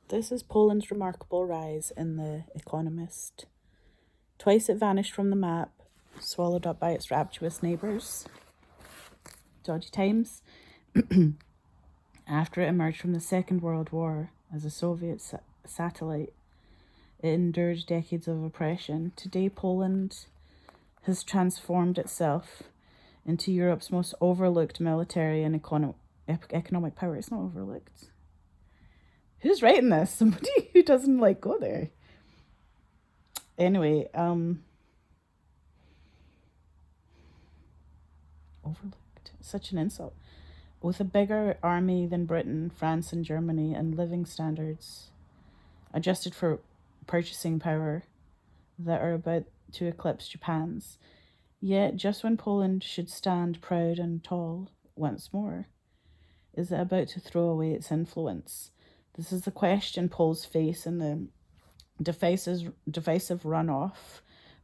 This is Poland's remarkable rise in The Economist. Twice it vanished from the map, swallowed up by its rapturous neighbours. Dodgy times. After it emerged from the Second World War as a Soviet satellite, it endured decades of oppression. Today, Poland has transformed itself into Europe's most overlooked military and economic power. It's not overlooked. Who's writing this? Somebody who doesn't go there. Anyway, overlooked. Such an insult. With a bigger army than Britain, France, and Germany, and living standards adjusted for purchasing power that are about to eclipse Japan's. Yet, just when Poland should stand proud and tall once more, is it about to throw away its influence? This is the question Poles face in the divisive runoff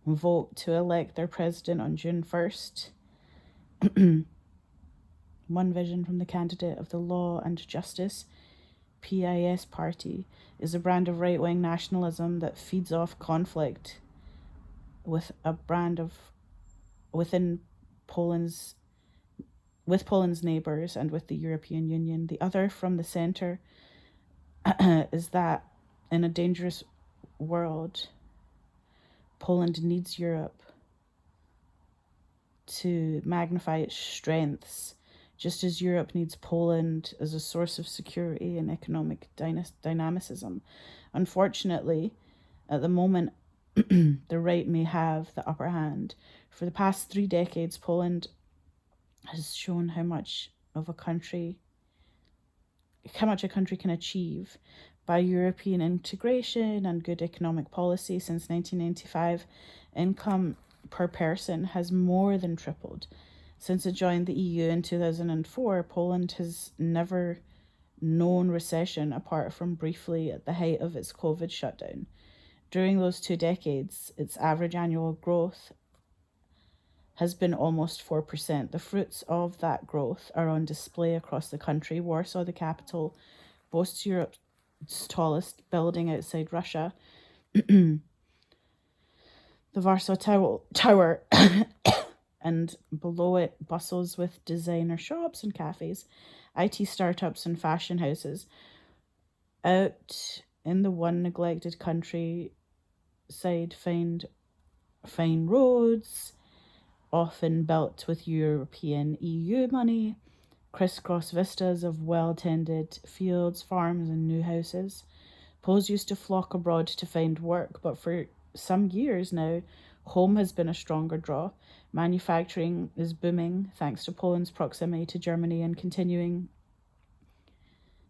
vote to elect their president on June 1st. One vision from the candidate of the Law and Justice PIS party is a brand of right-wing nationalism that feeds off conflict with a brand of with Poland's neighbours and with the European Union. The other from the centre is that in a dangerous world, Poland needs Europe to magnify its strengths, just as Europe needs Poland as a source of security and economic dynamicism. Unfortunately, at the moment, the right may have the upper hand. For the past 3 decades, Poland has shown how much a country can achieve by European integration and good economic policy. Since 1995, income per person has more than tripled. Since it joined the EU in 2004, Poland has never known recession apart from briefly at the height of its COVID shutdown. During those 2 decades, its average annual growth has been almost 4%. The fruits of that growth are on display across the country. Warsaw, the capital, boasts Europe's tallest building outside Russia. The Warsaw Tower and below it bustles with designer shops and cafes, IT startups and fashion houses. Out in the one neglected countryside, find fine roads, often built with European EU money, crisscross vistas of well-tended fields, farms, and new houses. Poles used to flock abroad to find work, but for some years now, home has been a stronger draw. Manufacturing is booming thanks to Poland's proximity to Germany and continuing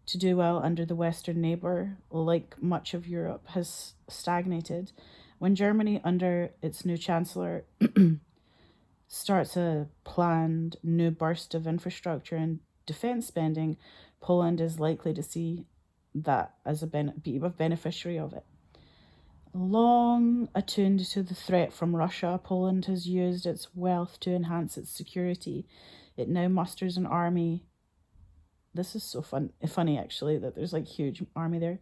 to do well under the Western neighbour, like much of Europe, has stagnated. When Germany, under its new Chancellor, starts a planned new burst of infrastructure and defence spending, Poland is likely to see that as a beneficiary of it. Long attuned to the threat from Russia, Poland has used its wealth to enhance its security. It now musters an army. This is so funny actually, that there's huge army there.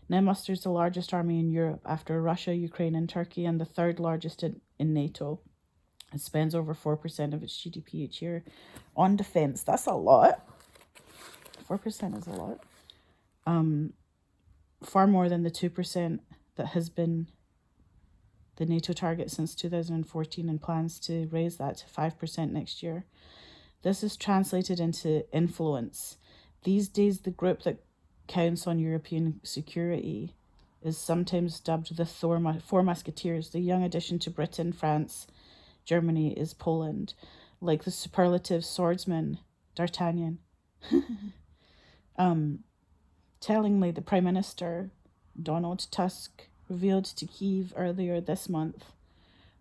Now musters the largest army in Europe after Russia, Ukraine, and Turkey, and the third largest in NATO. It spends over 4% of its GDP each year on defence. That's a lot. 4% is a lot. Far more than the 2% that has been the NATO target since 2014, and plans to raise that to 5% next year. This is translated into influence. These days, the group that counts on European security is sometimes dubbed the Four Musketeers. The young addition to Britain, France, Germany is Poland, like the superlative swordsman D'Artagnan. Tellingly, the Prime Minister, Donald Tusk, revealed to Kyiv earlier this month,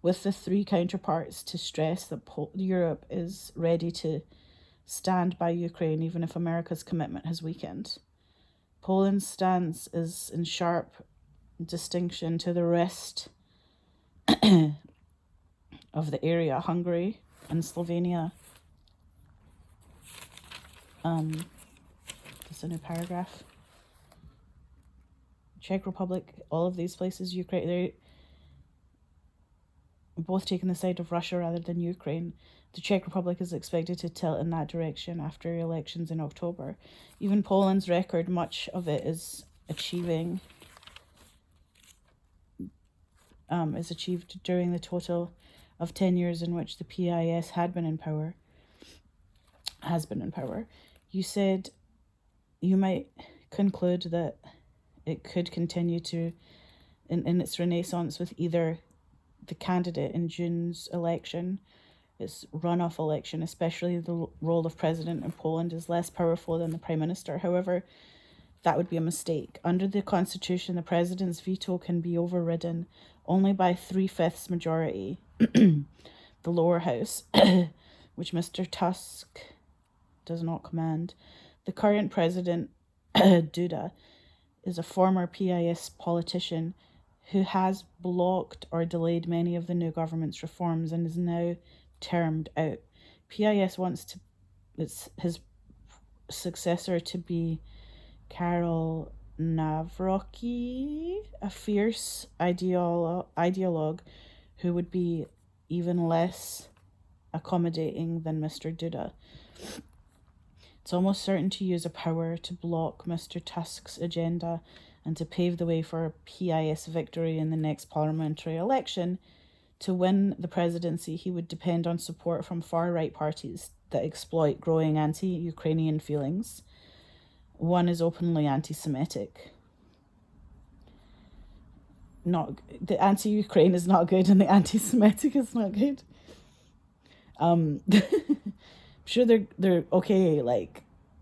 with the 3 counterparts, to stress that Europe is ready to stand by Ukraine even if America's commitment has weakened. Poland's stance is in sharp distinction to the rest of the area, Hungary and Slovenia. There's a new paragraph. Czech Republic, all of these places, Ukraine, they're both taking the side of Russia rather than Ukraine. The Czech Republic is expected to tilt in that direction after elections in October. Even Poland's record, much of it is achieved during the total of 10 years in which the PIS has been in power. You said you might conclude that it could continue to in its renaissance with either the candidate in June's election, its runoff election, especially the role of president in Poland is less powerful than the prime minister. However, that would be a mistake. Under the constitution, the president's veto can be overridden only by 3/5 majority, the lower house, which Mr. Tusk does not command. The current president, Duda, is a former PIS politician who has blocked or delayed many of the new government's reforms and is now termed out. PIS wants his successor to be Karol Nawrocki, a fierce ideologue who would be even less accommodating than Mr. Duda. It's almost certain to use a power to block Mr. Tusk's agenda and to pave the way for a PIS victory in the next parliamentary election. To win the presidency, he would depend on support from far-right parties that exploit growing anti-Ukrainian feelings. One is openly anti-Semitic. The anti-Ukraine is not good and the anti-Semitic is not good. I'm sure they're okay,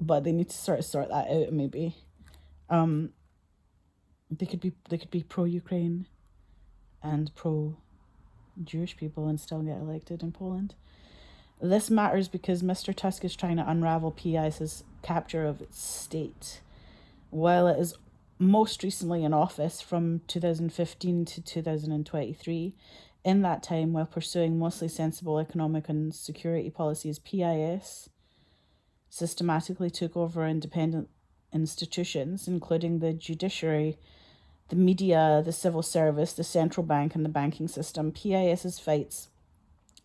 but they need to sort that out. Maybe, they could be pro-Ukraine and pro-Jewish people and still get elected in Poland. This matters because Mr. Tusk is trying to unravel PIS's capture of its state. While it is most recently in office from 2015 to 2023, in that time, while pursuing mostly sensible economic and security policies, PIS systematically took over independent institutions, including the judiciary, the media, the civil service, the central bank, and the banking system. PIS's fights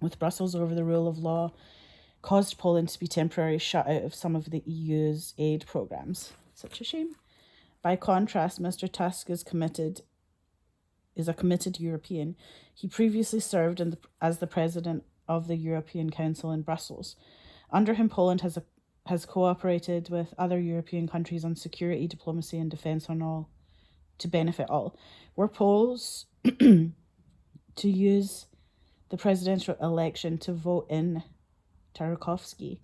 with Brussels over the rule of law caused Poland to be temporarily shut out of some of the EU's aid programs. Such a shame. By contrast, Mr. Tusk is a committed European. He previously served as the president of the European Council in Brussels. Under him, Poland has cooperated with other European countries on security, diplomacy, and defence to benefit all. We're Poles to use the presidential election to vote in Tarkowski,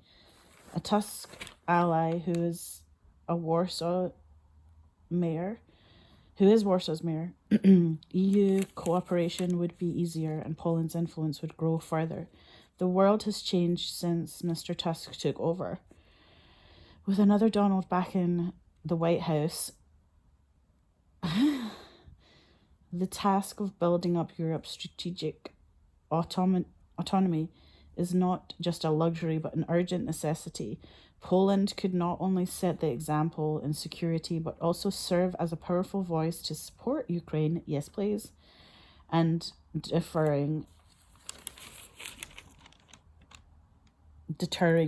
a Tusk ally who is Warsaw's mayor. EU cooperation would be easier and Poland's influence would grow further. The world has changed since Mr. Tusk took over. With another Donald back in the White House, the task of building up Europe's strategic autonomy is not just a luxury but an urgent necessity. Poland could not only set the example in security but also serve as a powerful voice to support Ukraine, yes please, and deterring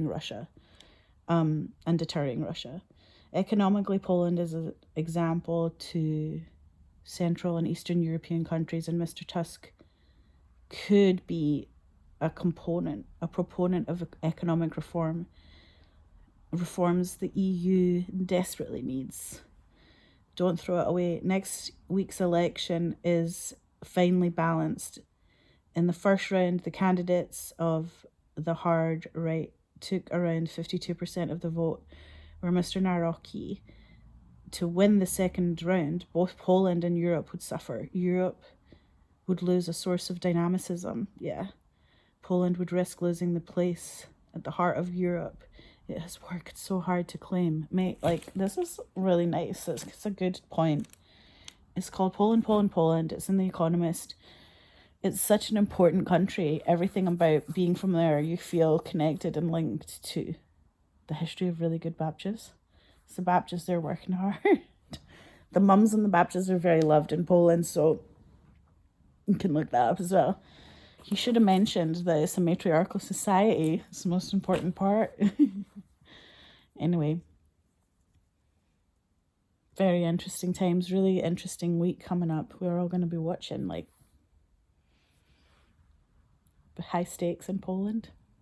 Russia. Economically, Poland is an example to Central and Eastern European countries, and Mr. Tusk could be a proponent of economic reforms the EU desperately needs. Don't throw it away. Next week's election is finely balanced. In the first round, the candidates of the hard right took around 52% of the vote, where Mr. Nawrocki. To win the second round, both Poland and Europe would suffer. Europe would lose a source of dynamicism. Yeah. Poland would risk losing the place at the heart of Europe it has worked so hard to claim. Mate, this is really nice. It's a good point. It's called Poland, Poland, Poland. It's in The Economist. It's such an important country. Everything about being from there, you feel connected and linked to the history of really good Baptists. It's the Baptists, they're working hard. The mums and the Baptists are very loved in Poland, so you can look that up as well. He should have mentioned that it's a matriarchal society. It's the most important part. Anyway, very interesting times, really interesting week coming up. We're all going to be watching, like, high stakes in Poland.